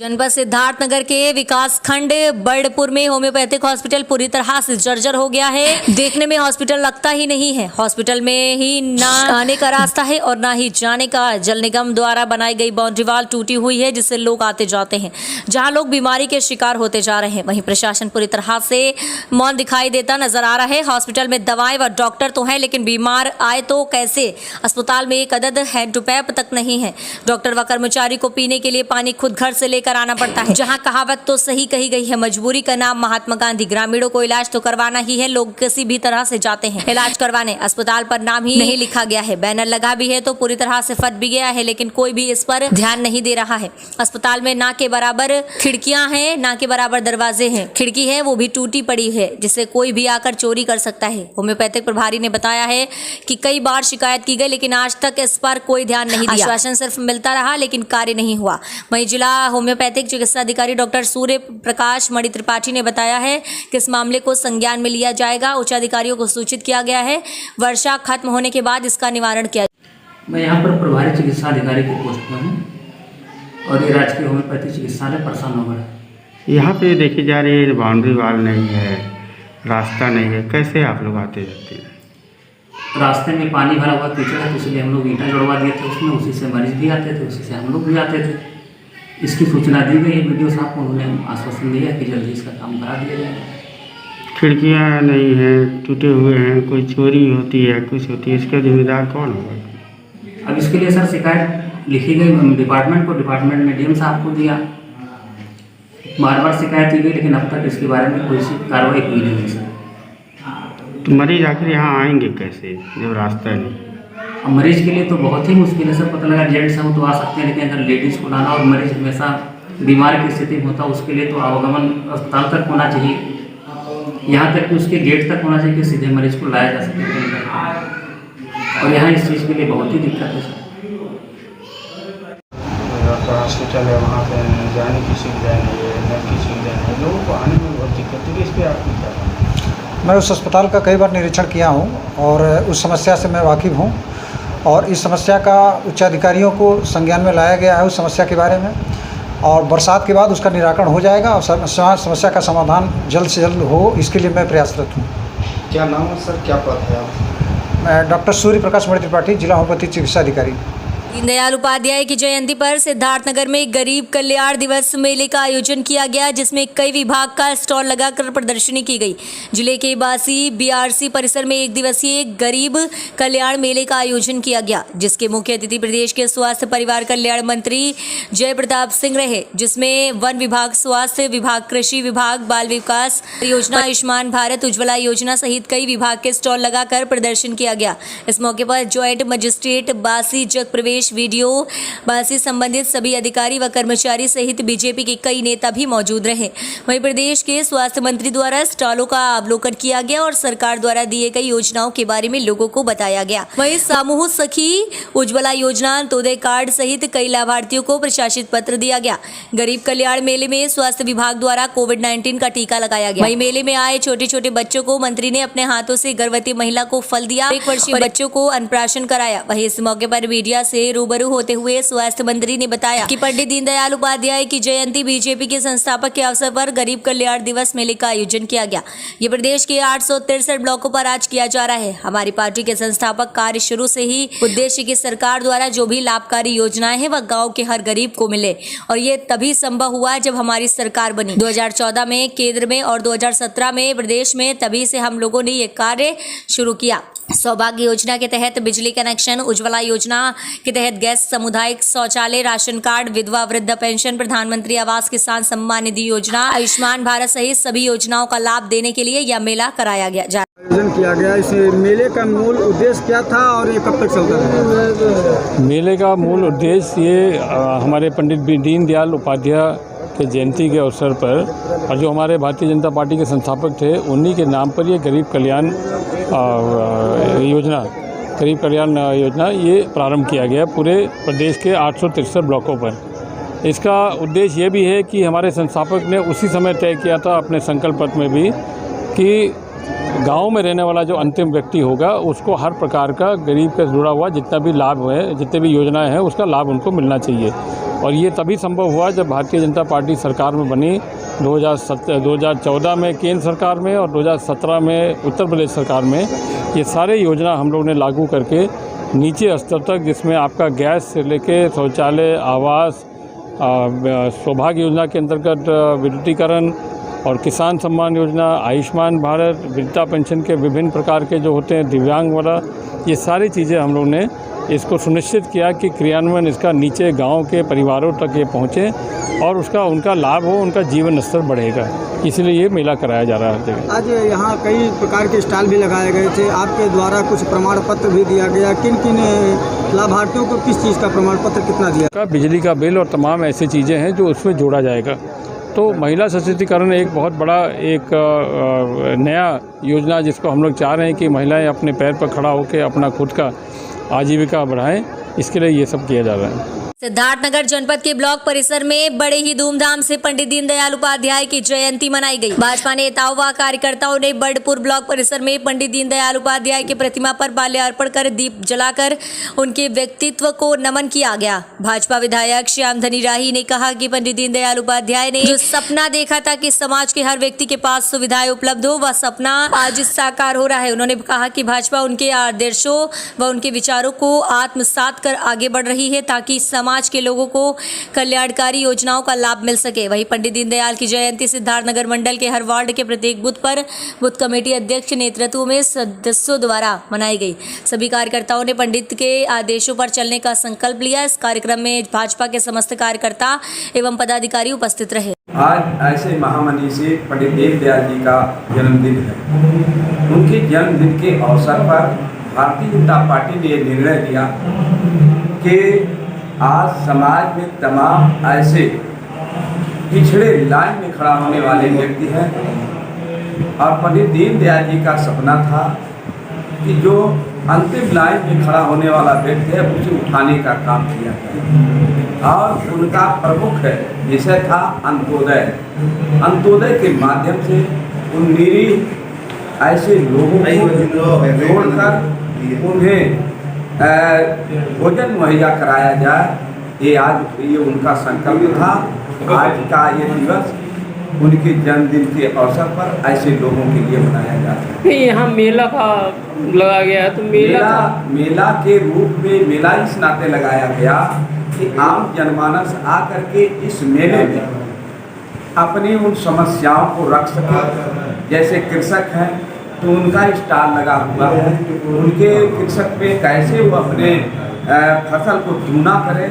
जनपद सिद्धार्थनगर के विकास खंड बर्डपुर में होम्योपैथिक हॉस्पिटल पूरी तरह से जर्जर हो गया है। देखने में हॉस्पिटल लगता ही नहीं है। हॉस्पिटल में ही ना आने का रास्ता है और ना ही जाने का। जल निगम द्वारा बनाई गई बाउंड्री वॉल टूटी हुई है, जिससे लोग आते जाते हैं, जहां लोग बीमारी के शिकार होते जा रहे हैं। वहीं प्रशासन पूरी तरह से मौन दिखाई देता नजर आ रहा है। हॉस्पिटल में दवाएं व डॉक्टर तो हैं, लेकिन बीमार आए तो कैसे? अस्पताल में एक अदद हैंड टू पैप तक नहीं है। डॉक्टर व कर्मचारी को पीने के लिए पानी खुद घर से लेकर आना पड़ता है। जहां कहावत तो सही कही गई है, मजबूरी का नाम महात्मा गांधी। ग्रामीणों को इलाज तो करवाना ही है, लोग किसी भी तरह से जाते हैं इलाज करवाने। अस्पताल पर नाम ही नहीं लिखा गया है, बैनर लगा भी है तो पूरी तरह से फट भी गया है, लेकिन कोई भी इस पर ध्यान नहीं दे रहा है। अस्पताल में ना के बराबर खिड़कियां हैं, ना के बराबर दरवाजे हैं। खिड़की है वो भी टूटी पड़ी है, जिससे कोई भी आकर चोरी कर सकता है। होम्योपैथिक प्रभारी ने बताया है कि कई बार शिकायत की गई, लेकिन आज तक इस पर कोई ध्यान नहीं दिया। आश्वासन सिर्फ मिलता रहा, लेकिन कार्य नहीं हुआ। वहीं जिला होम्योपैथिक चिकित्सा अधिकारी डॉक्टर सूर्य प्रकाश मणि त्रिपाठी ने बताया है कि इस मामले को संज्ञान में लिया जाएगा। उच्च अधिकारियों को सूचित किया गया है। वर्षा खत्म होने के बाद इसका निवारण किया। मैं यहाँ पर प्रभारी चिकित्सा अधिकारी की पोस्ट में हूँ और ये राजकीय होम्योपैथिक चिकित्सालय परसानगर है। यहाँ पे देखी जा रही है बाउंड्री वॉल नहीं है, रास्ता नहीं है, कैसे आप लोग आते जाते हैं? रास्ते में पानी भरा हुआ कीचड़ है, तो इसलिए हम लोग ईंटा जुड़वा दिए थे उसमें, उसी से मरीज भी आते थे, उसी से हम लोग भी आते थे। इसकी सूचना दी गई वीडियो साहब को, उन्होंने आश्वासन दिया कि जल्दी इसका काम करा दिया जाएगा। खिड़कियाँ नहीं हैं, टूटे हुए हैं, कोई चोरी होती है, कुछ होती है, इसका जिम्मेदार कौन होगा? अब इसके लिए सर शिकायत लिखी गई डिपार्टमेंट को, डिपार्टमेंट ने डीएम साहब को दिया। बार बार शिकायत की गई, लेकिन अब तक इसके बारे में कोई कार्रवाई हुई नहीं है सर। तो मरीज आखिर यहाँ आएंगे कैसे जब रास्ता नहीं? अब मरीज के लिए तो बहुत ही मुश्किल है सर। पता लगा जेंट्स हैं तो आ सकते हैं, लेकिन अगर लेडीज़ को लाना और मरीज हमेशा बीमार की स्थिति में होता है, उसके लिए तो आवागमन अस्पताल तक होना चाहिए। यहाँ तक कि उसके गेट तक होना चाहिए कि सीधे मरीज को लाया जा सके। और यहाँ इस चीज़ के लिए बहुत ही दिक्कत है सर। हॉस्पिटल है, वहाँ पे जाने की सुविधा नहीं है, न की सुविधा नहीं है, लोगों को आने में बहुत दिक्कत है। इस पर आप क्या? मैं उस अस्पताल का कई बार निरीक्षण किया हूँ और उस समस्या से मैं वाकिफ़ हूँ और इस समस्या का उच्च अधिकारियों को संज्ञान में लाया गया है उस समस्या के बारे में, और बरसात के बाद उसका निराकरण हो जाएगा और समस्या का समाधान जल्द से जल्द हो, इसके लिए मैं प्रयासरत हूँ। क्या नाम है सर, क्या पद है आप? मैं डॉक्टर सूर्य प्रकाश मणि त्रिपाठी, जिला होम्योपैथिक चिकित्सा अधिकारी। दीनदयाल उपाध्याय की जयंती पर सिद्धार्थनगर में गरीब कल्याण दिवस मेले का आयोजन किया गया, जिसमें कई विभाग का स्टॉल लगाकर प्रदर्शनी की गई। जिले के बासी बीआरसी परिसर में एक दिवसीय गरीब कल्याण मेले का आयोजन किया गया, जिसके मुख्य अतिथि प्रदेश के स्वास्थ्य परिवार कल्याण मंत्री जय प्रताप सिंह रहे, जिसमें वन विभाग, स्वास्थ्य विभाग, कृषि विभाग, बाल विकास योजना, आयुष्मान भारत, उज्ज्वला योजना सहित कई विभाग के स्टॉल लगाकर प्रदर्शन किया गया। इस मौके पर ज्वाइंट मजिस्ट्रेट बासी जग प्रवेश वीडियो बासी संबंधित सभी अधिकारी व कर्मचारी सहित बीजेपी के कई नेता भी मौजूद रहे। वहीं प्रदेश के स्वास्थ्य मंत्री द्वारा स्टॉलों का अवलोकन किया गया और सरकार द्वारा दिए गई योजनाओं के बारे में लोगों को बताया गया। वहीं समूह सखी, उज्ज्वला योजना, अंत्योदय कार्ड सहित कई लाभार्थियों को प्रशासित पत्र दिया गया। गरीब कल्याण मेले में स्वास्थ्य विभाग द्वारा कोविड-19 का टीका लगाया गया। वहीं मेले में आए छोटे छोटे बच्चों को मंत्री ने अपने हाथों से गर्भवती महिला को फल दिया, 1 वर्षीय बच्चों को अन्नप्राशन कराया। वहीं इस मौके पर मीडिया से रूबरू होते हुए स्वास्थ्य मंत्री ने बताया कि पंडित दीनदयाल उपाध्याय की जयंती, बीजेपी के संस्थापक के अवसर पर गरीब कल्याण दिवस मेले का आयोजन किया गया। ये प्रदेश के 863 ब्लॉकों पर आज किया जा रहा है। हमारी पार्टी के संस्थापक कार्य शुरू से ही उद्देश्य की सरकार द्वारा जो भी लाभकारी योजनाएं हैं वह गाँव के हर गरीब को मिले, और ये तभी संभव हुआ जब हमारी सरकार बनी 2014 में केंद्र में और 2017 में प्रदेश में। तभी से हम लोगों ने ये कार्य शुरू किया। सौभाग्य योजना के तहत बिजली कनेक्शन, उज्ज्वला योजना के तहत गैस, सामुदायिक शौचालय, राशन कार्ड, विधवा वृद्ध पेंशन, प्रधानमंत्री आवास, किसान सम्मान निधि योजना, आयुष्मान भारत सहित सभी योजनाओं का लाभ देने के लिए यह मेला कराया गया। आयोजन किया गया। इस मेले का मूल उद्देश्य क्या था और ये कब तक चलता है? मेले का मूल उद्देश्य ये हमारे पंडित दीनदयाल उपाध्याय के जयंती के अवसर पर, और जो हमारे भारतीय जनता पार्टी के संस्थापक थे उन्हीं के नाम पर ये गरीब कल्याण योजना ये प्रारंभ किया गया पूरे प्रदेश के 863 ब्लॉकों पर। इसका उद्देश्य ये भी है कि हमारे संस्थापक ने उसी समय तय किया था अपने संकल्प पत्र में भी कि गांव में रहने वाला जो अंतिम व्यक्ति होगा उसको हर प्रकार का गरीब से जुड़ा हुआ जितना भी लाभ है, जितने भी योजनाएं हैं, उसका लाभ उनको मिलना चाहिए। और ये तभी संभव हुआ जब भारतीय जनता पार्टी सरकार में बनी 2014 में केंद्र सरकार में और 2017 में उत्तर प्रदेश सरकार में। ये सारे योजना हम लोग ने लागू करके नीचे स्तर तक, जिसमें आपका गैस से लेके शौचालय, आवास, सौभाग्य योजना के अंतर्गत विद्युतीकरण और किसान सम्मान योजना, आयुष्मान भारत, वृद्धा पेंशन के विभिन्न प्रकार के जो होते हैं, दिव्यांग वाला, ये सारी चीज़ें हम लोग ने इसको सुनिश्चित किया कि क्रियान्वयन इसका नीचे गांव के परिवारों तक ये पहुँचे और उनका लाभ हो, उनका जीवन स्तर बढ़ेगा। इसलिए ये मेला कराया जा रहा है। आज यहाँ कई प्रकार के स्टॉल भी लगाए गए थे, आपके द्वारा कुछ प्रमाण पत्र भी दिया गया। किन किन लाभार्थियों को किस चीज़ का प्रमाण पत्र कितना दिया? बिजली का बिल और तमाम ऐसी चीज़ें हैं जो उसमें जोड़ा जाएगा। तो महिला सशक्तिकरण एक बहुत बड़ा एक नया योजना जिसको हम लोग चाह रहे हैं कि महिलाएं अपने पैर पर खड़ा होकर अपना खुद का आजीविका बढ़ाएं, इसके लिए ये सब किया जा रहा है। सिद्धार्थनगर जनपद के ब्लॉक परिसर में बड़े ही धूमधाम से पंडित दीनदयाल उपाध्याय की जयंती मनाई गई। भाजपा नेताओं व कार्यकर्ताओं ने बड़पुर ब्लॉक परिसर में पंडित दीनदयाल उपाध्याय की प्रतिमा पर माल्यार्पण कर दीप जलाकर उनके व्यक्तित्व को नमन किया गया। भाजपा विधायक श्याम धनी राही ने कहा कि पंडित दीनदयाल उपाध्याय ने जो सपना देखा था कि समाज के हर व्यक्ति के पास सुविधाएं उपलब्ध हो, वह सपना आज साकार हो रहा है। उन्होंने कहा कि भाजपा उनके आदर्शों व उनके विचारों को आत्मसात कर आगे बढ़ रही है ताकि समाज के लोगों को कल्याणकारी योजनाओं का लाभ मिल सके। वहीं पंडित दीनदयाल की जयंती सिद्धार्थनगर मंडल के हर वार्ड के प्रत्येक बूथ पर बूथ कमेटी अध्यक्ष नेतृत्व में सदस्यों द्वारा मनाई गई। सभी कार्यकर्ताओं ने पंडित के आदेशों पर चलने का संकल्प लिया। इस कार्यक्रम में भाजपा के समस्त कार्यकर्ता एवं पदाधिकारी उपस्थित रहे। आज ऐसे महामनीषी पंडित दीनदयाल जी का जन्मदिन है। उनके जन्मदिन के अवसर पर भारतीय जनता पार्टी ने निर्णय लिया कि आज समाज में तमाम ऐसे पिछड़े लाइन में खड़ा होने वाले व्यक्ति हैं और पंडित दीनदयाल जी का सपना था कि जो अंतिम लाइन में खड़ा होने वाला व्यक्ति है उसे उठाने का काम किया गया और उनका प्रमुख विषय था अंत्योदय। अंत्योदय के माध्यम से उन निरीह ऐसे लोगों को जोड़कर उन्हें भोजन मुहैया कराया जाए। ये उनका संकल्प था। आज का ये दिवस उनके जन्मदिन के अवसर पर ऐसे लोगों के लिए मनाया जाता है। यहाँ मेला का लगाया गया है, तो मेला के रूप में मेला इस नाते लगाया गया कि आम जनमानस आकर के इस मेले में अपनी उन समस्याओं को रख सके। जैसे कृषक हैं तो उनका स्टॉल लगा हुआ है, उनके कृषक पे कैसे वो अपने फसल को दूना करें,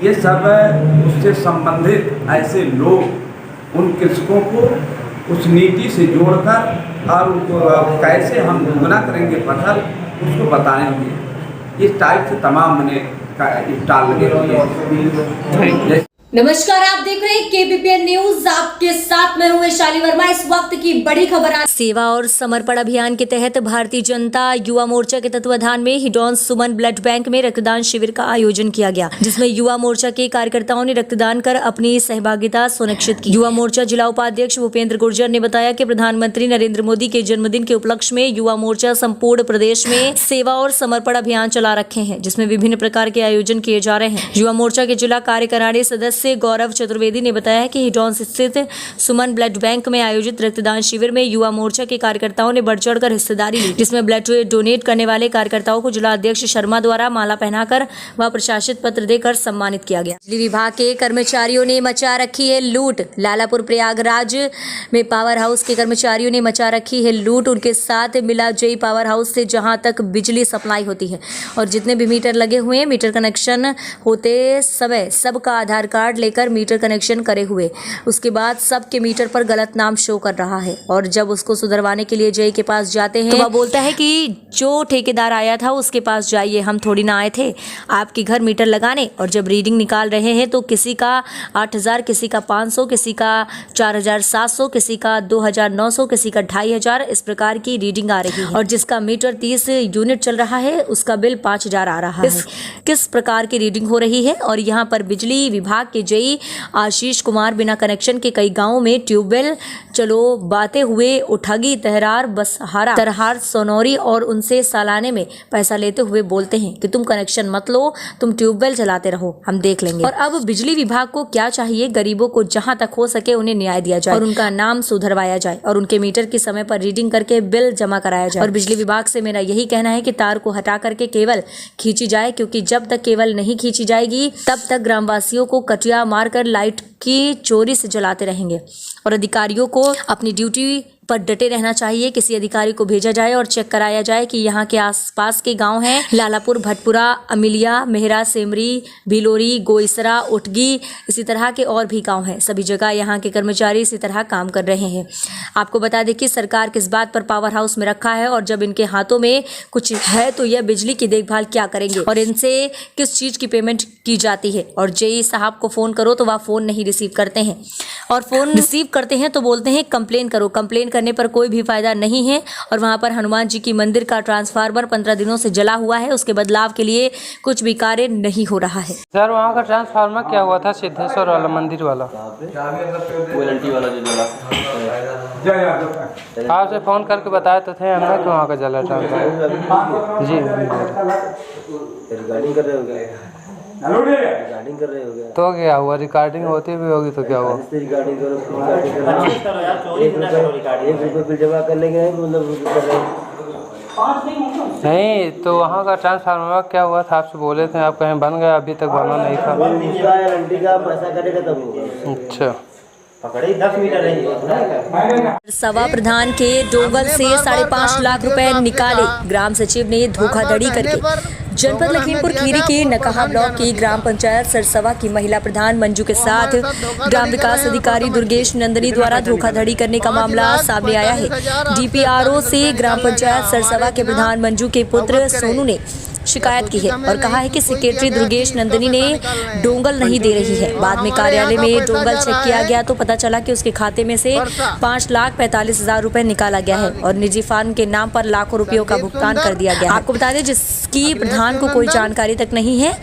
ये सब उससे संबंधित ऐसे लोग उन कृषकों को उस नीति से जोड़कर और उनको कैसे हम दुगना करेंगे फसल, उसको बताएंगे। इस टाइप से तमाम मैंने स्टॉल लगे हुए हैं। नमस्कार, आप देख रहे हैं केबीपीएन न्यूज। आपके साथ मैं हूं वैशाली वर्मा। इस वक्त की बड़ी खबर। सेवा और समर्पण अभियान के तहत भारतीय जनता युवा मोर्चा के तत्वाधान में हिडौन सुमन ब्लड बैंक में रक्तदान शिविर का आयोजन किया गया, जिसमें युवा मोर्चा के कार्यकर्ताओं ने रक्तदान कर अपनी सहभागिता सुनिश्चित की। युवा मोर्चा जिला उपाध्यक्ष भूपेंद्र गुर्जर ने बताया कि प्रधानमंत्री नरेंद्र मोदी के जन्मदिन के उपलक्ष्य में युवा मोर्चा संपूर्ण प्रदेश में सेवा और समर्पण अभियान चला रखे हैं, जिसमें विभिन्न प्रकार के आयोजन किए जा रहे हैं। युवा मोर्चा के जिला कार्यकारिणी सदस्य गौरव चतुर्वेदी ने बताया कि हिडौन स्थित सुमन ब्लड बैंक में आयोजित रक्तदान शिविर में युवा मोर्चा के कार्यकर्ताओं ने बढ़ चढ़कर हिस्सेदारी ली, जिसमें ब्लड डोनेट करने वाले कार्यकर्ताओं को जिला अध्यक्ष शर्मा द्वारा माला पहनाकर व प्रशासित पत्र देकर सम्मानित किया गया। बिजली विभाग के कर्मचारियों ने मचा रखी है लूट। लालापुर प्रयागराज में पावर हाउस के कर्मचारियों ने मचा रखी है लूट। उनके साथ मिला जय पावर हाउस से जहां तक बिजली सप्लाई होती है और जितने भी मीटर लगे हुए हैं, मीटर कनेक्शन होते समय सबका आधार कार्ड लेकर मीटर कनेक्शन करे हुए, उसके बाद सबके मीटर पर गलत नाम शो कर रहा है और जब उसको सुधरवाने के लिए जय के पास जाते हैं तो वह बोलता है कि जो ठेकेदार आया था उसके पास जाइए, हम थोड़ी ना आए थे आपके घर मीटर लगाने। और जब रीडिंग निकाल रहे हैं तो किसी का 8,000, किसी का 500, किसी का 4,700, किसी का 2,900, किसी का 2,500, इस प्रकार की रीडिंग आ रही है और जिसका मीटर 30 यूनिट चल रहा है उसका बिल 5,000 आ रहा है। किस प्रकार की रीडिंग हो रही है। और यहाँ पर बिजली विभाग के जई आशीष कुमार बिना कनेक्शन के कई गांवों में ट्यूबवेल चलो बाते हुए उठगी, तहरार, बसहारा, तरहार, सोनौरी और उन उनसे सालाने में पैसा लेते हुए बोलते हैं कि तुम कनेक्शन मत लो, तुम ट्यूबवेल चलाते रहो, हम देख लेंगे। और अब बिजली विभाग को क्या चाहिए, गरीबों को जहां तक हो सके उन्हें न्याय दिया जाए और उनका नाम सुधरवाया जाए और उनके मीटर की समय पर रीडिंग करके बिल जमा कराया जाए। और बिजली विभाग से मेरा यही कहना है कि तार को हटा करके केबल खींची जाए, क्योंकि जब तक केबल नहीं खींची जाएगी तब तक ग्रामवासियों को कटिया मारकर लाइट की चोरी से जलाते रहेंगे। और अधिकारियों को अपनी ड्यूटी पर डटे रहना चाहिए। किसी अधिकारी को भेजा जाए और चेक कराया जाए कि यहाँ के आसपास के गांव हैं लालापुर, भटपुरा, अमिलिया, मेहरा, सेमरी, भिलोरी, गोइसरा, उटगी, इसी तरह के और भी गांव हैं। सभी जगह यहाँ के कर्मचारी इसी तरह काम कर रहे हैं। आपको बता दें कि सरकार किस बात पर पावर हाउस में रखा है और जब इनके हाथों में कुछ है तो यह बिजली की देखभाल क्या करेंगे और इनसे किस चीज की पेमेंट की जाती है। और जेई साहब को फोन करो तो वह फोन नहीं रिसीव करते हैं और फोन रिसीव करते हैं तो बोलते हैं कंप्लेन करो। कंप्लेन करने पर कोई भी फायदा नहीं है। और वहां पर हनुमान जी की मंदिर का ट्रांसफार्मर 15 दिनों से जला हुआ है, उसके बदलाव के लिए कुछ भी कार्य नहीं हो रहा है। सर वहाँ का ट्रांसफार्मर क्या हुआ था, सिद्धेश्वर वाला मंदिर वाला, आपसे फोन करके बताया तो थे हमने कि वहाँ का जला ट्रांसफार्मर। जी रिकॉर्डिंग कर रहे हो रिकॉर्डिंग कर रहे हो क्या? तो क्या हुआ, रिकॉर्डिंग होती भी होगी तो क्या हुआ? रिकॉर्डिंग करो, ₹1 बिल जमा करने के मतलब नहीं तो वहाँ का ट्रांसफार्मर क्या हुआ था, आपसे बोले थे, आप कहीं बन गया, अभी तक बना नहीं था। गारंटी का पैसा करेगा तब होगा। अच्छा, पकड़े 10 मीटर है। सवा प्रधान के डोंगल से 5.5 लाख रुपए निकाले, ग्राम सचिव ने धोखाधड़ी करके। जनपद लखीमपुर खीरी के नकहा ब्लॉक की ग्राम पंचायत सरसवा की महिला प्रधान मंजू के साथ ग्राम विकास अधिकारी दुर्गेश नंदनी द्वारा धोखाधड़ी करने का मामला सामने आया है। डीपीआरओ से ग्राम पंचायत सरसवा के प्रधान मंजू के पुत्र सोनू ने शिकायत की है और कहा है कि सेक्रेटरी दुर्गेश नंदनी ने डोंगल नहीं दे रही है। बाद में कार्यालय में डोंगल चेक किया गया तो पता चला कि उसके खाते में से 5,45,000 रुपए निकाला गया है और निजी फर्म के नाम पर लाखों रुपयों का भुगतान कर दिया गया। आपको बता दें जिसकी प्रधान को कोई जानकारी तक नहीं है।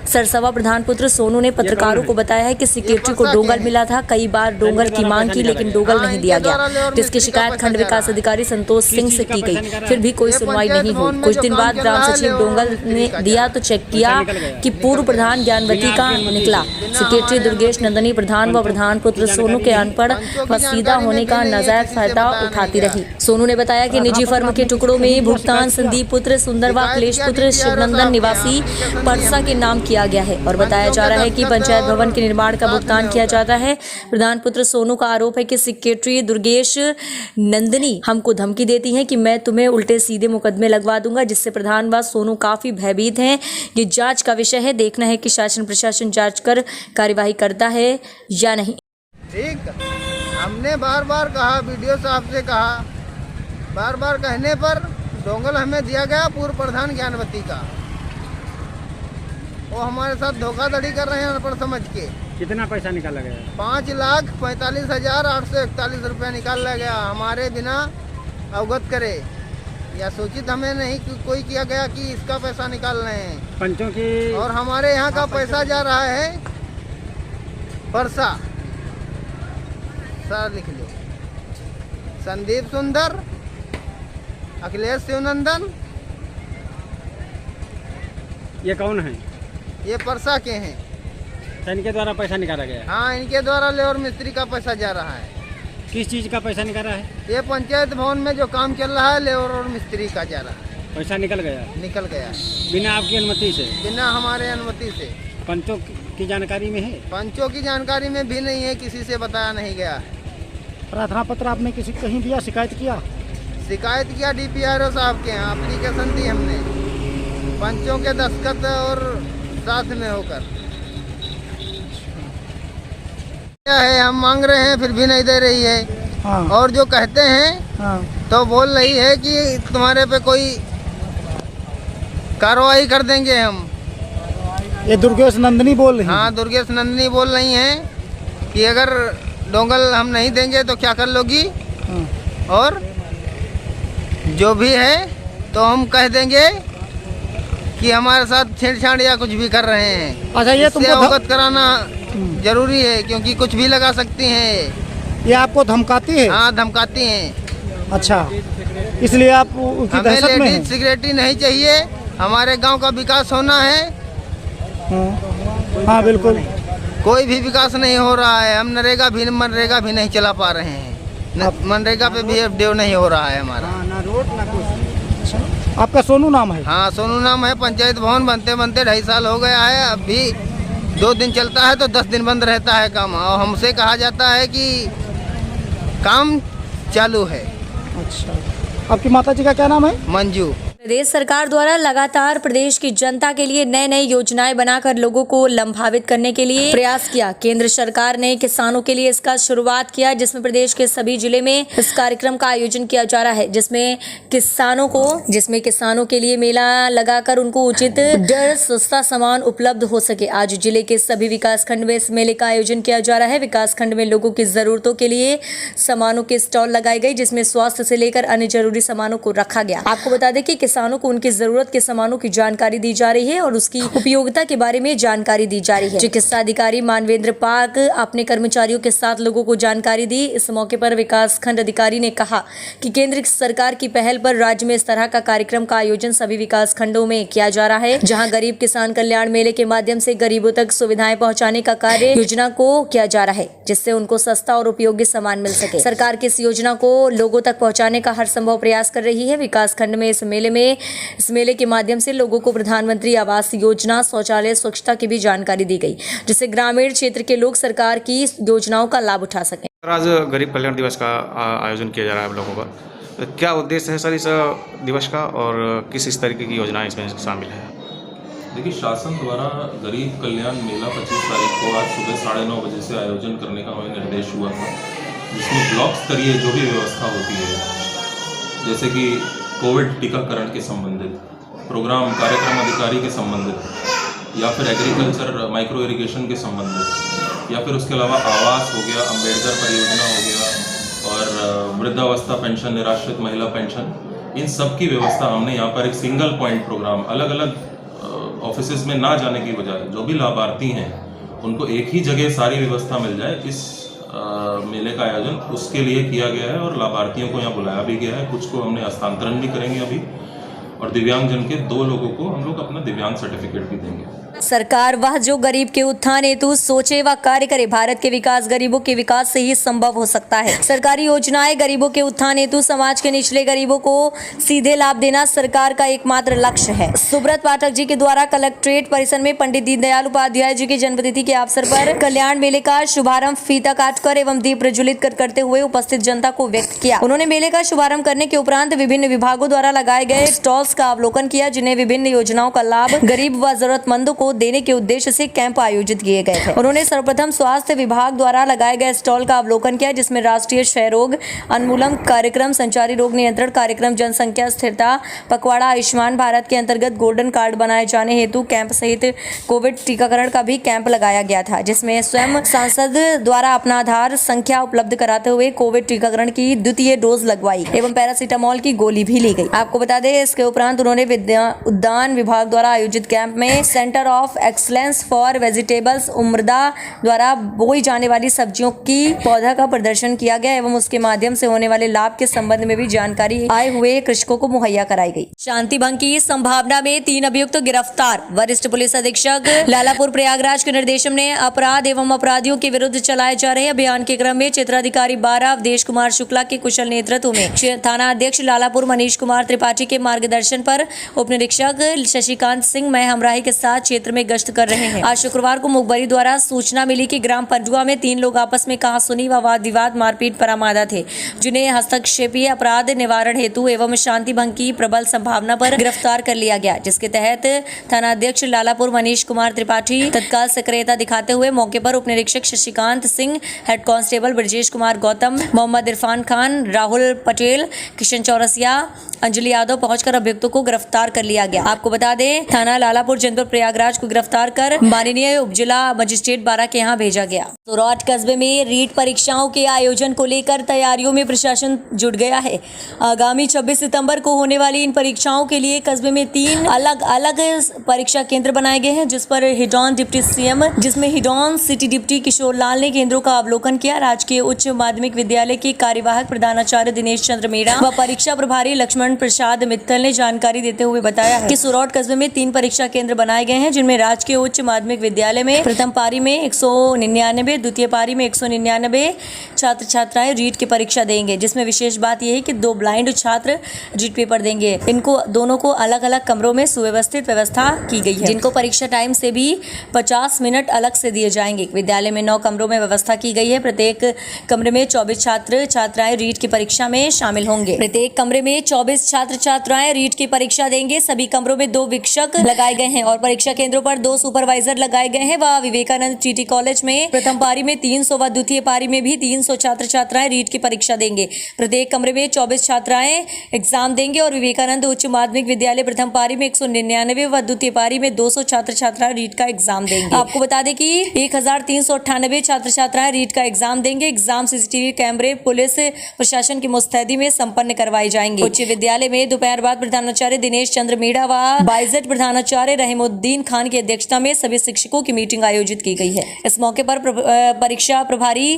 सरसवा प्रधान पुत्र सोनू ने पत्रकारों को बताया है कि सेक्रेटरी को डोंगल मिला था, कई बार डोंगल की मांग की लेकिन डोंगल नहीं दिया गया, जिसकी शिकायत खंड विकास अधिकारी संतोष सिंह से की गई, फिर भी कोई सुनवाई नहीं हुई। कुछ दिन बाद ग्राम सचिव डोंगल ने दिया तो चेक किया कि पूर्व प्रधान ज्ञानवती का निकला। सेक्रेटरी दुर्गेश नंदनी प्रधान व प्रधान पुत्र सोनू के अनपढ़ व सीधा होने का नाजायज फायदा उठाती रही। सोनू ने बताया कि निजी फर्म के टुकड़ों में भुगतान संदीप पुत्र सुंदर व अखिलेश पुत्र शिवनंदन निवासी परसा के नाम किया गया है और बताया जा रहा है कि पंचायत भवन के निर्माण का भुगतान किया जाता है। प्रधान पुत्र सोनू का आरोप है कि सेक्रेटरी दुर्गेश नंदनी हमको धमकी देती है कि मैं तुम्हें उल्टे सीधे मुकदमे लगवा दूंगा, जिससे प्रधान व सोनू काफी भयभीत हैं। ये जांच का विषय है, देखना है कि शासन प्रशासन जांच कर कार्यवाही करता है या नहीं। ठीक, हमने बार बार कहा, वीडियो साहब से कहा, बार बार कहने पर डोंगल हमें दिया गया पूर्व प्रधान ज्ञानवती का। वो हमारे साथ धोखाधड़ी कर रहे हैं अनपढ़ समझ के। कितना पैसा निकाला गया? 5,45,841 रुपया निकाला गया हमारे बिना अवगत करे या सूचित हमें नहीं कोई किया गया कि इसका पैसा निकाल रहे हैं पंचों की। और हमारे यहाँ का पैसा जा रहा है परसा, सर लिख लो, संदीप सुंदर, अखिलेश शिवनंदन। ये कौन है? ये परसा के हैं। इनके द्वारा पैसा निकाला गया? हाँ, इनके द्वारा लेबर मिस्त्री का पैसा जा रहा है। किस चीज़ का पैसा निकाला है? ये पंचायत भवन में जो काम चल रहा है लेबर और मिस्त्री का जा रहा है। पैसा निकल गया? निकल गया बिना आपकी अनुमति से? बिना हमारे अनुमति से। पंचों की जानकारी में है? पंचों की जानकारी में भी नहीं है, किसी से बताया नहीं गया है। प्रार्थना पत्र आपने किसी कहीं दिया, शिकायत किया? शिकायत किया डीपीआरओ साहब के यहाँ, एप्लीकेशन दी हमने पंचों के दस्तखत और साथ में होकर। क्या है, हम मांग रहे हैं फिर भी नहीं दे रही है। हाँ। और जो कहते हैं हाँ। तो बोल रही है कि तुम्हारे पे कोई कार्रवाई कर देंगे हम। ये दुर्गेश नंदनी बोल रही? हाँ, दुर्गेश नंदनी बोल रही हैं कि अगर डोंगल हम नहीं देंगे तो क्या कर लोगी। हाँ। और जो भी है तो हम कह देंगे कि हमारे साथ छेड़छाड़ या कुछ भी कर रहे हैं। अच्छा, ये तुमको अवगत कराना जरूरी है क्योंकि कुछ भी लगा सकती हैं। ये आपको धमकाती है? हाँ, धमकाती हैं। अच्छा, इसलिए आप उनकी हमें दहशत में लेडीज हैं। सिक्योरिटी नहीं चाहिए, हमारे गांव का विकास होना है। हाँ बिल्कुल। कोई भी विकास नहीं हो रहा है। हम मनरेगा भी नहीं चला पा रहे हैं। मनरेगा पे भी अपडेट नहीं हो रहा है हमारा। ना रोड ना कुछ। आपका सोनू नाम है? हाँ सोनू नाम है। पंचायत भवन बनते बनते 2.5 साल हो गया है। अभी 2 दिन चलता है तो 10 दिन बंद रहता है काम, और हमसे कहा जाता है कि काम चालू है। अच्छा, आपकी माता जी का क्या नाम है? मंजू। प्रदेश सरकार द्वारा लगातार प्रदेश की जनता के लिए नई नई योजनाएं बनाकर लोगों को लाभान्वित करने के लिए प्रयास किया। केंद्र सरकार ने किसानों के लिए इसका शुरुआत किया, जिसमें प्रदेश के सभी जिले में इस कार्यक्रम का आयोजन किया जा रहा है, जिसमें किसानों के लिए मेला लगाकर उनको उचित दर सस्ता सामान उपलब्ध हो सके। आज जिले के सभी विकास खंड में इस मेले का आयोजन किया जा रहा है। विकास खंड में लोगों की जरूरतों के लिए सामानों के स्टॉल लगाए गए, जिसमें स्वास्थ्य से लेकर अन्य जरूरी सामानों को रखा गया। आपको बता दें कि किसानों को उनकी जरूरत के सामानों की जानकारी दी जा रही है और उसकी उपयोगिता के बारे में जानकारी दी जा रही है। चिकित्सा अधिकारी मानवेंद्र पाक अपने कर्मचारियों के साथ लोगों को जानकारी दी। इस मौके पर विकास खंड अधिकारी ने कहा कि केंद्र सरकार की पहल पर राज्य में इस तरह का कार्यक्रम का आयोजन सभी विकास खंडों में किया जा रहा है, जहां गरीब किसान कल्याण मेले के माध्यम से गरीबों तक सुविधाएं पहुंचाने का कार्य योजना को किया जा रहा है, जिससे उनको सस्ता और उपयोगी सामान मिल सके। सरकार की इस योजना को लोगों तक पहुंचाने का हर संभव प्रयास कर रही है। विकास खंड में इस मेले के माध्यम से लोगों को प्रधानमंत्री आवास योजना, शौचालय, स्वच्छता की भी जानकारी दी गई, जिससे ग्रामीण क्षेत्र के लोग सरकार की योजनाओं का लाभ उठा सकें। आज गरीब कल्याण दिवस का आयोजन किया जा रहा है आप लोगों का, तो क्या उद्देश्य है सर इस दिवस का और किस तरीके की योजनाएं इसमें शामिल है? देखिए, शासन द्वारा गरीब कल्याण मेला 25 तारीख को आज सुबह 9:30 बजे से आयोजन करने का हमें निर्देश हुआ था, जिसमें ब्लॉक स्तरीय जो भी व्यवस्था होती है, जैसे कि कोविड टीकाकरण के संबंधित प्रोग्राम, कार्यक्रम अधिकारी के संबंधित, या फिर एग्रीकल्चर माइक्रो इरिगेशन के संबंधित, या फिर उसके अलावा आवास हो गया, अम्बेडकर परियोजना हो गया, और वृद्धावस्था पेंशन, निराश्रित महिला पेंशन, इन सब की व्यवस्था हमने यहाँ पर एक सिंगल पॉइंट प्रोग्राम, अलग अलग ऑफिसेज में ना जाने की बजाय जो भी लाभार्थी हैं उनको एक ही जगह सारी व्यवस्था मिल जाए, इस मेले का आयोजन उसके लिए किया गया है। और लाभार्थियों को यहाँ बुलाया भी गया है, कुछ को हमने हस्तांतरण भी करेंगे अभी, और दिव्यांगजन के 2 लोगों को हम लोग अपना दिव्यांग सर्टिफिकेट भी देंगे। सरकार वह जो गरीब के उत्थान हेतु सोचे व कार्य करे। भारत के विकास गरीबों के विकास से ही संभव हो सकता है। सरकारी योजनाएं गरीबों के उत्थान हेतु समाज के निचले गरीबों को सीधे लाभ देना सरकार का एकमात्र लक्ष्य है। सुब्रत पाठक जी के द्वारा कलेक्ट्रेट परिसर में पंडित दीनदयाल उपाध्याय जी की जन्मतिथि के अवसर पर कल्याण मेले का शुभारंभ फीता काटकर एवं दीप प्रज्वलित करते हुए उपस्थित जनता को व्यक्त किया। उन्होंने मेले का शुभारंभ करने के उपरांत विभिन्न विभागों द्वारा लगाए गए स्टॉल्स का अवलोकन किया, जिन्हें विभिन्न योजनाओं का लाभ गरीब व जरूरतमंदों को देने के उद्देश्य से कैंप आयोजित किए गए थे। उन्होंने सर्वप्रथम स्वास्थ्य विभाग द्वारा लगाए गए स्टॉल का अवलोकन किया, जिसमें राष्ट्रीय क्षय रोग उन्मूलन कार्यक्रम, संचारी रोग नियंत्रण कार्यक्रम, जनसंख्या स्थिरता पखवाड़ा, आयुष्मान भारत के अंतर्गत गोल्डन कार्ड बनाए जाने हेतु कैंप सहित कोविड टीकाकरण का भी कैंप लगाया गया था, जिसमें स्वयं सांसद द्वारा अपना आधार संख्या उपलब्ध कराते हुए कोविड टीकाकरण की द्वितीय डोज लगवाई एवं पैरासीटामोल की गोली भी ली गई। आपको बता दें, इसके उपरांत उन्होंने उद्यान विभाग द्वारा आयोजित कैंप में centre of excellence for vegetables उम्रदा द्वारा बोई जाने वाली सब्जियों की पौधा का प्रदर्शन किया गया एवं उसके माध्यम से होने वाले लाभ के संबंध में भी जानकारी आए हुए कृषकों को मुहैया कराई गई। शांति भंग की संभावना में 3 अभियुक्त गिरफ्तार। वरिष्ठ पुलिस अधीक्षक लालापुर प्रयागराज के निर्देशन में अपराध एवं अपराधियों के विरुद्ध चलाए जा रहे अभियान के क्रम में क्षेत्राधिकारी 12 अवधेश कुमार शुक्ला के कुशल नेतृत्व में थाना अध्यक्ष लालापुर मनीष कुमार त्रिपाठी के मार्गदर्शन पर उप निरीक्षक शशिकांत सिंह मैं हमराही के साथ क्षेत्र में गश्त कर रहे हैं। आज शुक्रवार को मुखबरी द्वारा सूचना मिली कि ग्राम पंडुआ में 3 लोग आपस में कहासुनी व वाद विवाद मारपीट पर आमादा थे, जिन्हें हस्तक्षेपीय अपराध निवारण हेतु एवं शांति भंग की प्रबल संभावना पर गिरफ्तार कर लिया गया, जिसके तहत थाना अध्यक्ष लालापुर मनीष कुमार त्रिपाठी तत्काल सक्रियता दिखाते हुए मौके पर उप निरीक्षक शशिकांत सिंह, हेड कांस्टेबल ब्रजेश कुमार गौतम, मोहम्मद इरफान खान, राहुल पटेल, किशन चौरसिया, अंजलि यादव पहुंचकर अभियुक्त अभियुक्तों को गिरफ्तार कर लिया गया। आपको बता दें, थाना लालापुर जनपद प्रयागराज को गिरफ्तार कर माननीय उपजिला मजिस्ट्रेट बारा के यहाँ भेजा गया। सूरत कस्बे में रीट परीक्षाओं के आयोजन को लेकर तैयारियों में प्रशासन जुट गया है। आगामी 26 सितंबर को होने वाली इन परीक्षाओं के लिए कस्बे में 3 अलग अलग परीक्षा केंद्र बनाए गए हैं, जिसमें हिडौन सिटी डिप्टी किशोर लाल ने केंद्रों का अवलोकन किया। राजकीय उच्च माध्यमिक विद्यालय के कार्यवाहक प्रधानाचार्य दिनेश चंद्र मीणा व परीक्षा प्रभारी लक्ष्मण प्रसाद मित्तल ने जानकारी देते हुए बताया है कि सूरत कस्बे में 3 परीक्षा केंद्र बनाए गए हैं, जिनमें राजकीय उच्च माध्यमिक विद्यालय में प्रथम पारी में 199, द्वितीय पारी में 199 छात्र छात्राएं रीट की परीक्षा देंगे, जिसमें विशेष बात यह है कि 2 ब्लाइंड छात्र रीट पेपर देंगे। इनको दोनों को अलग अलग कमरों में सुव्यवस्थित व्यवस्था की गई है, जिनको परीक्षा टाइम से भी 50 मिनट अलग से दिए जाएंगे। विद्यालय में 9 कमरों में व्यवस्था की गई है। प्रत्येक कमरे में 24 छात्र छात्राएं रीट की परीक्षा में शामिल होंगे। प्रत्येक कमरे में 24 छात्र छात्राएं रीट की परीक्षा देंगे। सभी कमरों में 2 वीक्षक लगाए गए हैं और परीक्षा केंद्रों पर 2 सुपरवाइजर लगाए गए हैं। वह विवेकानंद टीटी कॉलेज में प्रथम पारी में 300 व द्वितीय पारी में भी 300 छात्र छात्राएं रीट की परीक्षा देंगे। प्रत्येक कमरे में 24 छात्राएं एग्जाम देंगे और विवेकानंद उच्च माध्यमिक विद्यालय प्रथम पारी में 199 व द्वितीय पारी में 200 छात्र छात्राएं रीट का एग्जाम देंगे। आपको बता दें कि 1398 छात्र छात्राएं रीट का एग्जाम देंगे। एग्जाम सीसीटीवी कैमरे पुलिस प्रशासन की मुस्तैदी में संपन्न करवाए जाएंगे। उच्च विद्यालय में दोपहर बाद प्रधानाचार्य दिनेश चंद्र मीणा व बाइजेट प्रधानाचार्य रहीमुद्दीन खान की अध्यक्षता में सभी शिक्षकों की मीटिंग आयोजित की गई है। इस मौके पर परीक्षा प्रभारी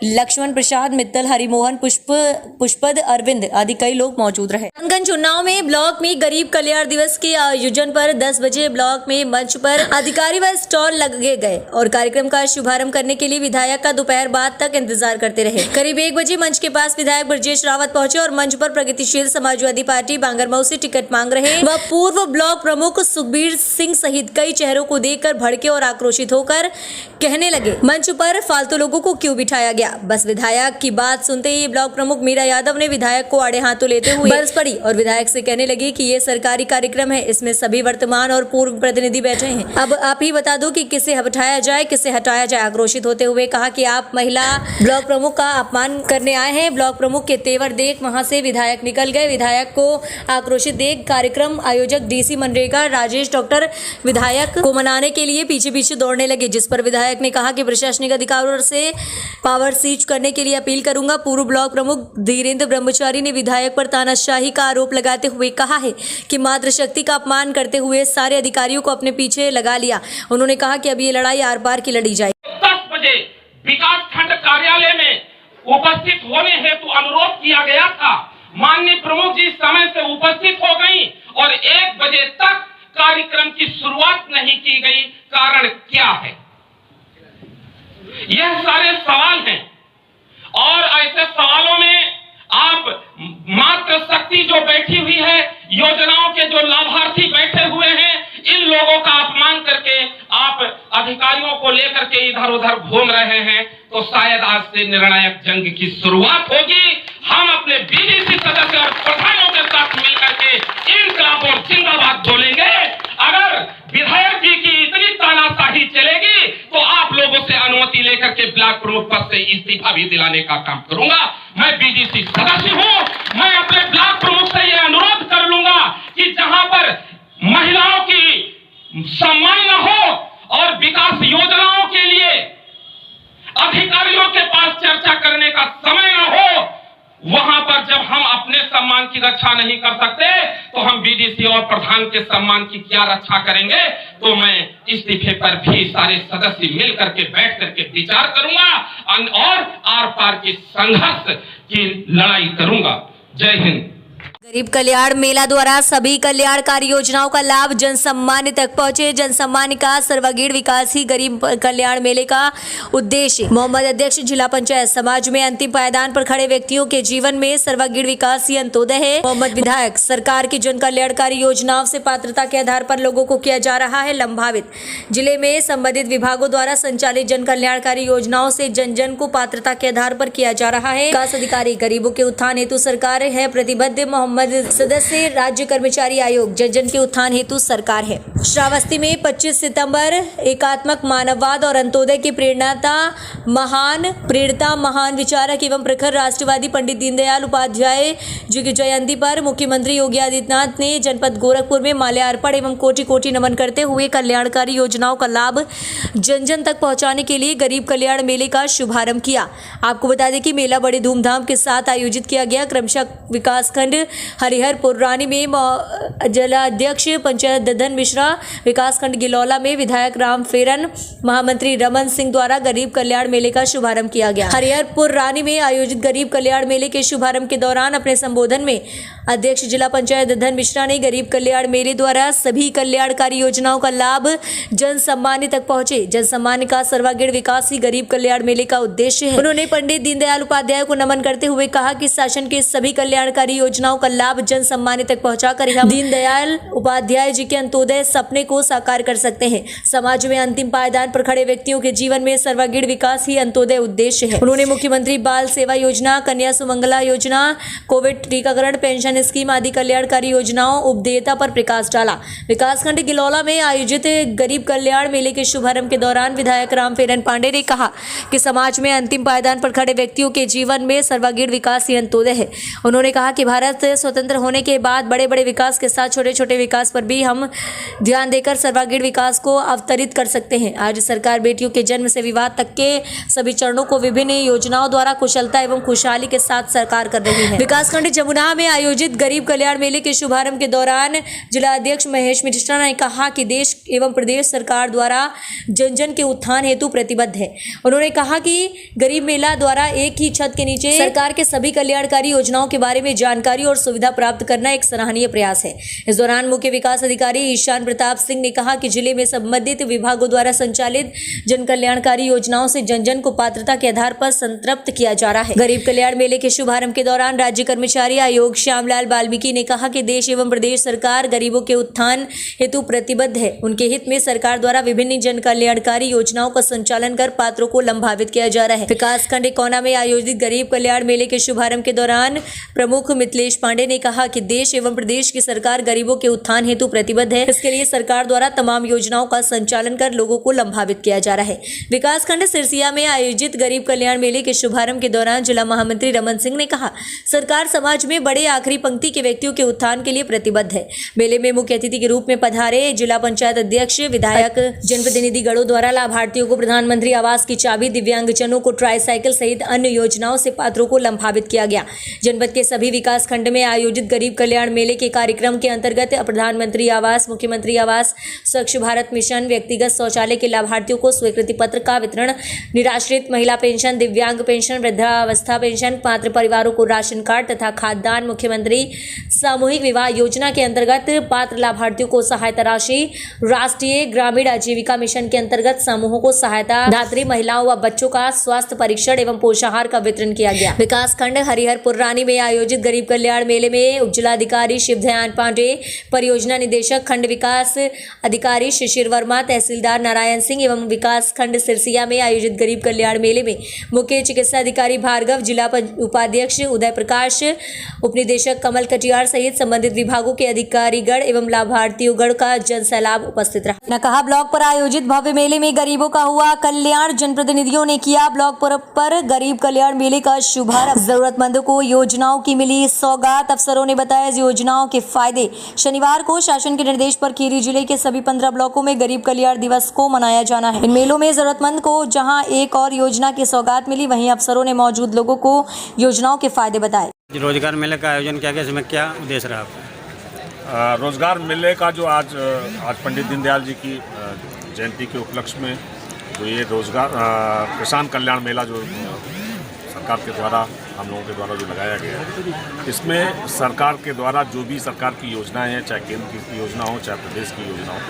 लक्ष्मण प्रसाद मित्तल, हरिमोहन पुष्पद, अरविंद आदि कई लोग मौजूद रहे। रामगंज उन्नाव में ब्लॉक में गरीब कल्याण दिवस के आयोजन पर 10 बजे ब्लॉक में मंच पर अधिकारी व स्टॉल लगे गए और कार्यक्रम का शुभारंभ करने के लिए विधायक का दोपहर बाद तक इंतजार करते रहे। करीब 1 बजे मंच के पास विधायक ब्रजेश रावत पहुंचे और मंच पर प्रगतिशील समाजवादी पार्टी बांगरमऊ से टिकट मांग रहे व पूर्व ब्लॉक प्रमुख सुखबीर सिंह सहित कई चेहरों को देखकर भड़के और आक्रोशित होकर कहने लगे, मंच पर फालतू लोगों को क्यों बिठाया गया। बस विधायक की बात सुनते ही ब्लॉक प्रमुख मीरा यादव ने विधायक को आड़े हाथों लेते हुए बरस पड़ी और विधायक से कहने लगी कि ये सरकारी कार्यक्रम है, इसमें सभी वर्तमान और पूर्व प्रतिनिधि बैठे हैं। अब आप ही बता दो कि किसे हटाया जाए, किसे हटाया जाए। आक्रोशित होते हुए कहा कि आप महिला ब्लॉक प्रमुख का अपमान करने आए हैं। ब्लॉक प्रमुख के तेवर देख वहां से विधायक निकल गए। विधायक को आक्रोशित देख कार्यक्रम आयोजक डीसी मनरेगा राजेश डॉक्टर विधायक को मनाने के लिए पीछे पीछे दौड़ने लगे, जिस पर विधायक ने कहा कि प्रशासनिक अधिकारियों से पावर सीज करने के लिए अपील करूंगा। पूर्व ब्लॉक प्रमुख धीरेन्द्र ब्रह्मचारी ने विधायक पर तानाशाही का आरोप लगाते हुए कहा है कि मातृशक्ति का अपमान करते हुए सारे अधिकारियों को अपने पीछे लगा लिया। उन्होंने कहा कि अब ये लड़ाई आर पार की लड़ी जाए। 10 बजे विकास खंड कार्यालय में उपस्थित होने हेतु अनुरोध किया गया था। माननीय प्रमुख जी समय से उपस्थित हो गई और 1 बजे तक कार्यक्रम की शुरुआत नहीं की गई। कारण क्या है? यह सारे सवाल हैं और ऐसे सवालों में आप मातृशक्ति जो बैठी हुई है, योजनाओं के जो लाभार्थी बैठे हुए हैं, इन लोगों का अपमान करके आप अधिकारियों को लेकर के इधर उधर घूम रहे हैं, तो शायद आज से निर्णायक जंग की शुरुआत होगी। हम अपने बीडीसी सदस्य और प्रधानों के साथ मिलकर के इनकलाब और जिंदाबाद बोलेंगे। अगर विधायक जी की इतनी तानाशाही चलेगी तो आप लोगों से अनुमति लेकर के ब्लॉक प्रमुख पद से इस्तीफा भी दिलाने का काम करूंगा। मैं बीडीसी सदस्य हूं। मैं अपने ब्लॉक प्रमुख से यह अनुरोध कर लूंगा कि जहां पर महिलाओं की सम्मान न हो और विकास योजनाओं के लिए अधिकारियों के पास चर्चा करने का समय न हो, वहां पर जब हम अपने सम्मान की रक्षा नहीं कर सकते तो हम बीडीसी और प्रधान के सम्मान की क्या रक्षा करेंगे। तो मैं इस्तीफे पर भी सारे सदस्य मिल करके बैठ करके विचार करूंगा और आर पार के संघर्ष की लड़ाई करूंगा। जय हिंद। गरीब कल्याण मेला द्वारा सभी कल्याणकारी योजनाओं का लाभ जन सामान्य तक पहुंचे। जन सामान्य का सर्वांगीण विकास ही गरीब कल्याण मेले का उद्देश्य। मोहम्मद अध्यक्ष जिला पंचायत समाज में अंतिम पायदान पर खड़े व्यक्तियों के जीवन में सर्वांगीण विकास ही अंत्योदय है। मोहम्मद विधायक सरकार की जन कल्याणकारी योजनाओं से पात्रता के आधार पर लोगों को किया जा रहा है लाभान्वित। जिले में संबंधित विभागों द्वारा संचालित जन कल्याणकारी योजनाओं से जन जन को पात्रता के आधार पर किया जा रहा है। विकास अधिकारी गरीबों के उत्थान हेतु सरकार है प्रतिबद्ध। मोहम्मद मोहम्मद, सदस्य राज्य कर्मचारी आयोग, जन के उत्थान हेतु सरकार है। श्रावस्ती में 25 सितंबर एकात्मक मानववाद और अंत्योदय के प्रेरणा महान विचारक एवं प्रखर राष्ट्रवादी पंडित दीनदयाल उपाध्याय जी की जयंती पर मुख्यमंत्री योगी आदित्यनाथ ने जनपद गोरखपुर में माल्यार्पण एवं कोटि कोटि नमन करते हुए कल्याणकारी योजनाओं का लाभ जन जन तक पहुंचाने के लिए गरीब कल्याण मेले का शुभारंभ किया। आपको बता दें कि मेला बड़े धूमधाम के साथ आयोजित किया गया। क्रमशः विकासखंड हरिहरपुर रानी में जिलाध्यक्ष पंचायत ददन मिश्रा, विकासखंड गिलौला में विधायक राम फेरन, महामंत्री रमन सिंह द्वारा गरीब कल्याण मेले का शुभारंभ किया गया। हरिहरपुर रानी में आयोजित गरीब कल्याण मेले के शुभारंभ के दौरान अपने संबोधन में अध्यक्ष जिला पंचायत ददन मिश्रा ने गरीब कल्याण मेले द्वारा सभी कल्याणकारी योजनाओं का लाभ जन सामान्य तक पहुंचे। जन सामान्य का सर्वांगीण विकास ही गरीब कल्याण मेले का उद्देश्य है। उन्होंने पंडित दीनदयाल उपाध्याय को नमन करते हुए कहा कि शासन के सभी कल्याणकारी योजनाओं का लाभ जन सामान्य तक पहुंचाकर हम दीनदयाल उपाध्याय जी के अंत्योदय सपने को साकार कर सकते हैं। समाज में अंतिम पायदान पर खड़े व्यक्तियों के जीवन में सर्वांगीण विकास ही अंत्योदय उद्देश्य है। उन्होंने मुख्यमंत्री बाल सेवा योजना, कन्या सुमंगला योजना, कोविड टीकाकरण, पेंशन स्कीम आदि कल्याणकारी योजनाओं उपदेयता पर प्रकाश डाला। विकासखंड गिलौला में आयोजित गरीब कल्याण मेले के शुभारंभ के दौरान विधायक राम फेरन पांडे ने कहा कि समाज में अंतिम पायदान पर खड़े व्यक्तियों के जीवन में सर्वांगीण विकास ही अंत्योदय है। उन्होंने कहा कि भारत स्वतंत्र होने के बाद बड़े बड़े विकास के साथ छोटे छोटे विकास पर भी हम ध्यान देकर सर्वांगीण विकास को अवतरित कर सकते हैं। आज सरकार बेटियों के जन्म से विवाह तक के सभी चरणों को विभिन्न योजनाओं द्वारा कुशलता एवं खुशहाली के साथ सरकार कर रही है। विकासखंड जमुना में आयोजित गरीब कल्याण मेले के शुभारंभ के दौरान जिला अध्यक्ष महेश मिश्रा ने कहा कि देश एवं प्रदेश सरकार द्वारा जन जन के उत्थान हेतु प्रतिबद्ध है। उन्होंने कहा कि गरीब मेला द्वारा एक ही छत के नीचे सरकार के सभी कल्याणकारी योजनाओं के बारे में जानकारी और सुविधा प्राप्त करना एक सराहनीय प्रयास है। इस दौरान मुख्य विकास अधिकारी ईशान प्रताप सिंह ने कहा कि जिले में संबंधित विभागों द्वारा संचालित जन कल्याणकारी योजनाओं से जन जन को पात्रता के आधार पर संतृप्त किया जा रहा है। गरीब कल्याण मेले के शुभारंभ के दौरान राज्य कर्मचारी आयोग श्यामलाल वाल्मीकि ने कहा कि देश एवं प्रदेश सरकार गरीबों के उत्थान हेतु प्रतिबद्ध है। उनके हित में सरकार द्वारा विभिन्न जन कल्याणकारी योजनाओं का संचालन कर पात्रों को लाभान्वित किया जा रहा है। विकासखंड इकोना में आयोजित गरीब कल्याण मेले के शुभारंभ के दौरान प्रमुख मिथिलेश पांडे ने कहा कि देश एवं प्रदेश की सरकार गरीबों के उत्थान हेतु प्रतिबद्ध है। इसके लिए सरकार द्वारा तमाम योजनाओं का संचालन कर लोगों को लाभान्वित किया जा रहा है। विकासखंड सिरसिया में आयोजित गरीब कल्याण मेले के शुभारंभ के दौरान जिला महामंत्री रमन सिंह ने कहा, सरकार समाज में बड़े आखिरी पंक्ति के व्यक्तियों के उत्थान के लिए प्रतिबद्ध है। मेले में मुख्य अतिथि के रूप में पधारे जिला पंचायत अध्यक्ष, विधायक, जनप्रतिनिधि गणों द्वारा लाभार्थियों को प्रधानमंत्री आवास की चाबी, दिव्यांगजनों को ट्राईसाइकिल सहित अन्य योजनाओं से पात्रों को लाभान्वित किया गया। जनपद के सभी विकास खंड में आयोजित गरीब कल्याण मेले के कार्यक्रम के अंतर्गत प्रधानमंत्री आवास, मुख्यमंत्री आवास, स्वच्छ भारत मिशन, व्यक्तिगत शौचालय के लाभार्थियों को स्वीकृति पत्र का वितरण, निराश्रित महिला पेंशन, दिव्यांग पेंशन, वृद्धावस्था पेंशन, पात्र परिवारों को राशन कार्ड तथा खाद्यान्न, मुख्यमंत्री सामूहिक विवाह योजना के अंतर्गत पात्र लाभार्थियों को सहायता राशि, राष्ट्रीय ग्रामीण आजीविका मिशन के अंतर्गत समूहों को सहायता, धात्री महिलाओं व बच्चों का स्वास्थ्य परीक्षण एवं पोषाहार का वितरण किया गया। विकासखंड हरिहरपुर रानी में आयोजित गरीब कल्याण मेले में उपजिलाधिकारी शिवदयान पांडे, परियोजना निदेशक खंड विकास अधिकारी शिशिर वर्मा, तहसीलदार नारायण सिंह एवं विकासखंड सिरसिया में आयोजित गरीब कल्याण मेले में मुख्य चिकित्सा अधिकारी भार्गव, जिला उपाध्यक्ष उदय प्रकाश, उपनिदेशक कमल कटियार सहित संबंधित विभागों के अधिकारीगण एवं लाभार्थियों का जन सैलाब उपस्थित रहा। नकहा ब्लॉक पर आयोजित भव्य मेले में गरीबों का हुआ कल्याण, जनप्रतिनिधियों ने किया ब्लॉक पर गरीब कल्याण मेले का शुभारंभ। जरूरतमंदों को योजनाओं की मिली सौगात, अफसरों ने बताया योजनाओं के फायदे। शनिवार को शासन के निर्देश पर खीरी जिले के सभी 15 ब्लॉकों में गरीब कल्याण दिवस को मनाया जाना है। इन मेलों में जरूरतमंद को जहां एक और योजना की सौगात मिली, वहीं अफसरों ने मौजूद लोगों को योजनाओं के फायदे बताए। रोजगार मेले का आयोजन किया गया, इसमें क्या उद्देश्य रहा आपका? रोजगार मेले का जो आज पंडित दीनदयाल जी की जयंती के उपलक्ष्य में जो ये रोजगार किसान कल्याण मेला जो सरकार के द्वारा हम लोगों के द्वारा जो लगाया गया है, इसमें सरकार के द्वारा जो भी सरकार की योजनाएं हैं, चाहे केंद्र की योजना हो चाहे प्रदेश की योजना हो,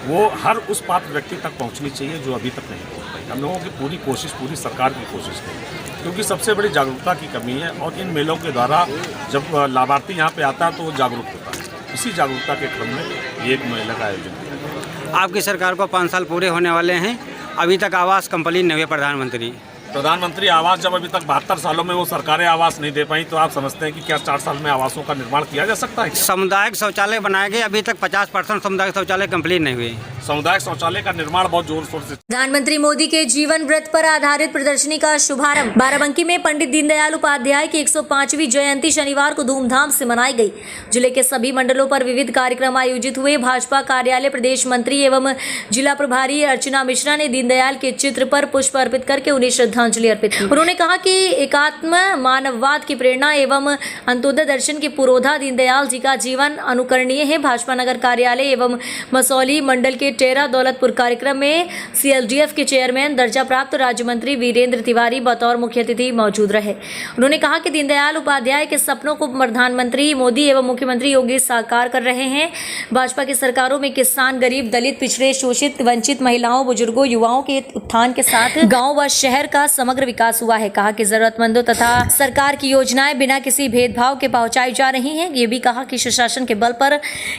वो हर उस पात्र व्यक्ति तक पहुंचनी चाहिए जो अभी तक नहीं पहुंच पाई। हम लोगों की पूरी कोशिश, पूरी सरकार की कोशिश है, क्योंकि सबसे बड़ी जागरूकता की कमी है और इन मेलों के द्वारा जब लाभार्थी यहाँ पे आता है तो वो जागरूक होता है। इसी जागरूकता के क्रम में ये एक मेला का आयोजन किया गया। आपकी सरकार को 5 साल पूरे होने वाले हैं, अभी तक आवास कंप्लीट नहीं हुए प्रधानमंत्री, प्रधानमंत्री आवास जब अभी तक 72 सालों में वो सरकारें आवास नहीं दे पाई, तो आप समझते हैं कि क्या 4 साल में आवासों का निर्माण किया जा सकता है? सामुदायिक शौचालय बनाए गए, अभी तक 50% सामुदायिक शौचालय कंप्लीट नहीं हुए। सामुदायिक शौचालय का निर्माण बहुत जोर शोर से। प्रधानमंत्री मोदी के जीवन व्रत पर आधारित प्रदर्शनी का शुभारंभ। बाराबंकी में पंडित दीनदयाल उपाध्याय की 105वीं जयंती शनिवार को धूमधाम से मनाई गई। जिले के सभी मंडलों पर विविध कार्यक्रम आयोजित हुए। भाजपा कार्यालय प्रदेश मंत्री एवं जिला प्रभारी अर्चना मिश्रा ने दीनदयाल के चित्र पर पुष्प अर्पित करके उन्हें श्रद्धांजलि अर्पित की। उन्होंने कहा कि एकात्म मानववाद की प्रेरणा एवं अंत्योदय दर्शन के पुरोधा दीनदयाल जी का जीवन अनुकरणीय है। भाजपा नगर कार्यालय एवं मसौली मंडल के टेरा दौलतपुर कार्यक्रम में CLDF के चेयरमैन दर्जा प्राप्त राज्य मंत्री वीरेंद्र तिवारी बतौर मुख्य अतिथि मौजूद रहे। उन्होंने कहा कि दीनदयाल उपाध्याय के सपनों को प्रधानमंत्री मोदी एवं मुख्यमंत्री योगी साकार कर रहे हैं। भाजपा की सरकारों में किसान, गरीब, दलित, पिछड़े, शोषित, वंचित महिलाओं, बुजुर्गों, युवाओं के उत्थान के साथ गांव व शहर का समग्र विकास हुआ है। कहा कि जरूरतमंदों तथा सरकार की योजनाएं बिना किसी भेदभाव के पहुंचाई जा रही हैं। ये भी कहा कि सुशासन के बल पर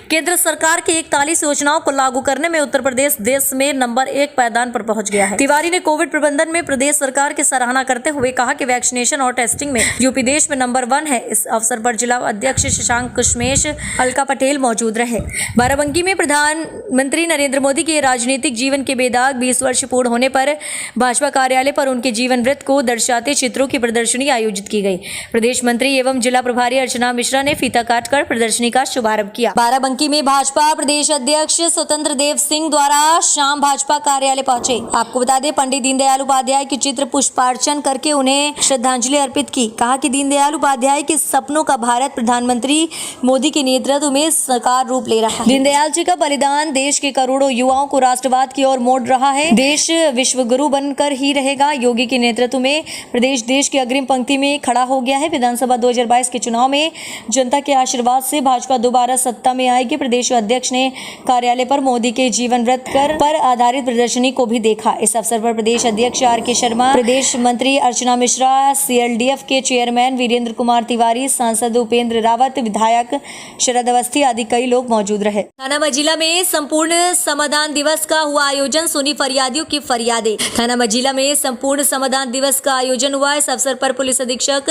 केंद्र सरकार की 41 योजनाओं को लागू करने में उत्तर प्रदेश देश में नंबर 1 पायदान पर पहुंच गया है। तिवारी ने कोविड प्रबंधन में प्रदेश सरकार की सराहना करते हुए कहा कि वैक्सीनेशन और टेस्टिंग में यूपी देश में नंबर 1 है। इस अवसर पर जिला अध्यक्ष शशांक कुशमेश, अलका पटेल मौजूद रहे। बाराबंकी में प्रधानमंत्री नरेंद्र मोदी के राजनीतिक जीवन के बेदाग 20 वर्ष पूर्ण होने पर भाजपा कार्यालय पर उनके जीवन वृत्त को दर्शाते चित्रों की प्रदर्शनी आयोजित की गई। प्रदेश मंत्री एवं जिला प्रभारी अर्चना मिश्रा ने फीता काटकर प्रदर्शनी का शुभारंभ किया। बाराबंकी में भाजपा प्रदेश अध्यक्ष स्वतंत्र देव सिंह द्वारा शाम भाजपा कार्यालय पहुंचे। आपको बता दें, पंडित दीनदयाल उपाध्याय के चित्र पुष्पार्चन करके उन्हें श्रद्धांजलि अर्पित की। कहा कि दीनदयाल उपाध्याय के सपनों का भारत प्रधानमंत्री मोदी के नेतृत्व में साकार रूप ले रहा है। दीनदयाल जी का बलिदान देश के करोड़ों युवाओं को राष्ट्रवाद की ओर मोड़ रहा है। देश विश्व गुरु बनकर ही रहेगा। योगी के नेतृत्व में प्रदेश देश की अग्रिम पंक्ति में खड़ा हो गया है। विधानसभा 2022 के चुनाव में जनता के आशीर्वाद से भाजपा दोबारा सत्ता में आएगी। प्रदेश अध्यक्ष ने कार्यालय पर मोदी के जीवन व्रत पर आधारित प्रदर्शनी को भी देखा। इस अवसर पर प्रदेश अध्यक्ष RK शर्मा, प्रदेश मंत्री अर्चना मिश्रा, CLDF के चेयरमैन वीरेंद्र कुमार तिवारी, सांसद उपेंद्र रावत, विधायक शरद अवस्थी आदि कई लोग मौजूद रहे। थाना मझिला में संपूर्ण समाधान दिवस का हुआ आयोजन। सुनी फरियादियों की फरियादें। थाना मझिला में संपूर्ण समाधान दिवस का आयोजन हुआ। इस अवसर पर पुलिस अधीक्षक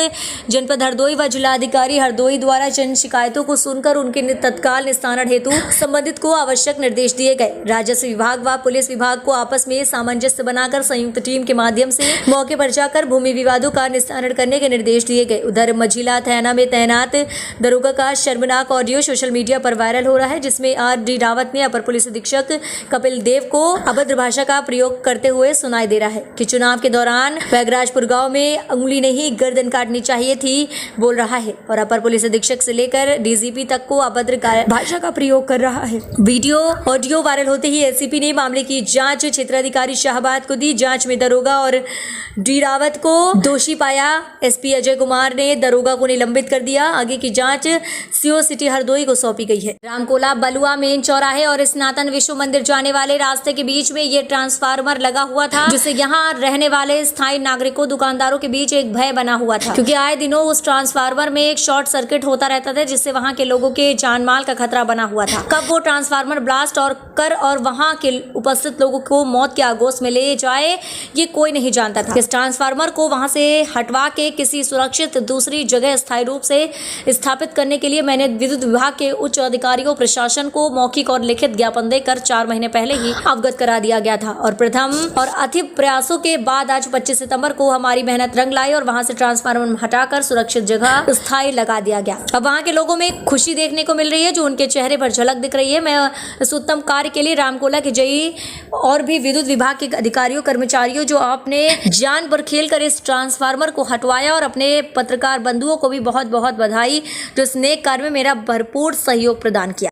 जनपद हरदोई व जिलाधिकारी हरदोई द्वारा जन शिकायतों को सुनकर उनके तत्काल निस्तारण हेतु संबंधित को आवश्यक निर्देश दिए गए। राजस्व विभाग व पुलिस विभाग को आपस में सामंजस्य बनाकर संयुक्त टीम के माध्यम से मौके पर जाकर भूमि विवादों का निस्तारण करने के निर्देश दिए गए। उधर मझिला थाना में तैनात दरोगा का शर्मनाक ऑडियो सोशल मीडिया पर वायरल हो रहा है, जिसमें RD रावत ने अपर पुलिस अधीक्षक कपिल देव को अभद्र भाषा का प्रयोग करते हुए सुनाई दे रहा है कि चुनाव के दौरान बैगराजपुर गांव में अंगुली नहीं गर्दन काटनी चाहिए थी बोल रहा है और अपर पुलिस अधीक्षक से लेकर DGP तक को अभद्र भाषा का प्रयोग कर रहा है। वीडियो ऑडियो वायरल होते ही SCP ने मामले की जांच क्षेत्राधिकारी शाहबाद को दी। जांच में दरोगा और D रावत को दोषी पाया। SP अजय कुमार ने दरोगा को निलंबित कर दिया। आगे की जांच CO सिटी हरदोई को सौंपी गई है। रामकोला बलुआ मेन चौराहे और स्नातन विश्व मंदिर जाने वाले रास्ते के बीच में ये ट्रांसफार्मर लगा हुआ था, जिससे यहाँ रहने वाले स्थायी नागरिकों, दुकानदारों के बीच एक भय बना हुआ था, क्योंकि आए दिनों उस ट्रांसफार्मर में एक शॉर्ट सर्किट होता रहता था, जिससे वहाँ के लोगों के जान माल का खतरा बना हुआ था। कब वो ट्रांसफार्मर ब्लास्ट और वहाँ के उपस्थित लोगों को मौत के आगोश में ले जाए, ये कोई नहीं जानता था। इस ट्रांसफार्मर को वहाँ से हटवा के किसी सुरक्षित दूसरी जगह स्थायी रूप से स्थापित करने के लिए मैंने विद्युत विभाग के उच्च अधिकारियों, प्रशासन को मौखिक और लिखित ज्ञापन देकर 4 महीने पहले ही अवगत करा दिया गया था और प्रथम और अति प्रयासों के बाद आज 25 सितंबर को हमारी मेहनत रंग लाई और वहां से ट्रांसफार्मर हटाकर सुरक्षित जगह स्थायी लगा दिया गया। अब वहां के लोगों में खुशी देखने को मिल रही है, जो उनके चेहरे पर झलक दिख रही है। मैं इस उत्तम कार्य के लिए रामकोला के JE और भी विद्युत विभाग के अधिकारियों, कर्मचारियों, जो आपने जान पर खेलकर इस ट्रांसफार्मर को हटवाया, और अपने पत्रकार बंधुओं को भी बहुत बहुत बधाई, जो इस नेक कार्य में मेरा भरपूर सहयोग प्रदान किया।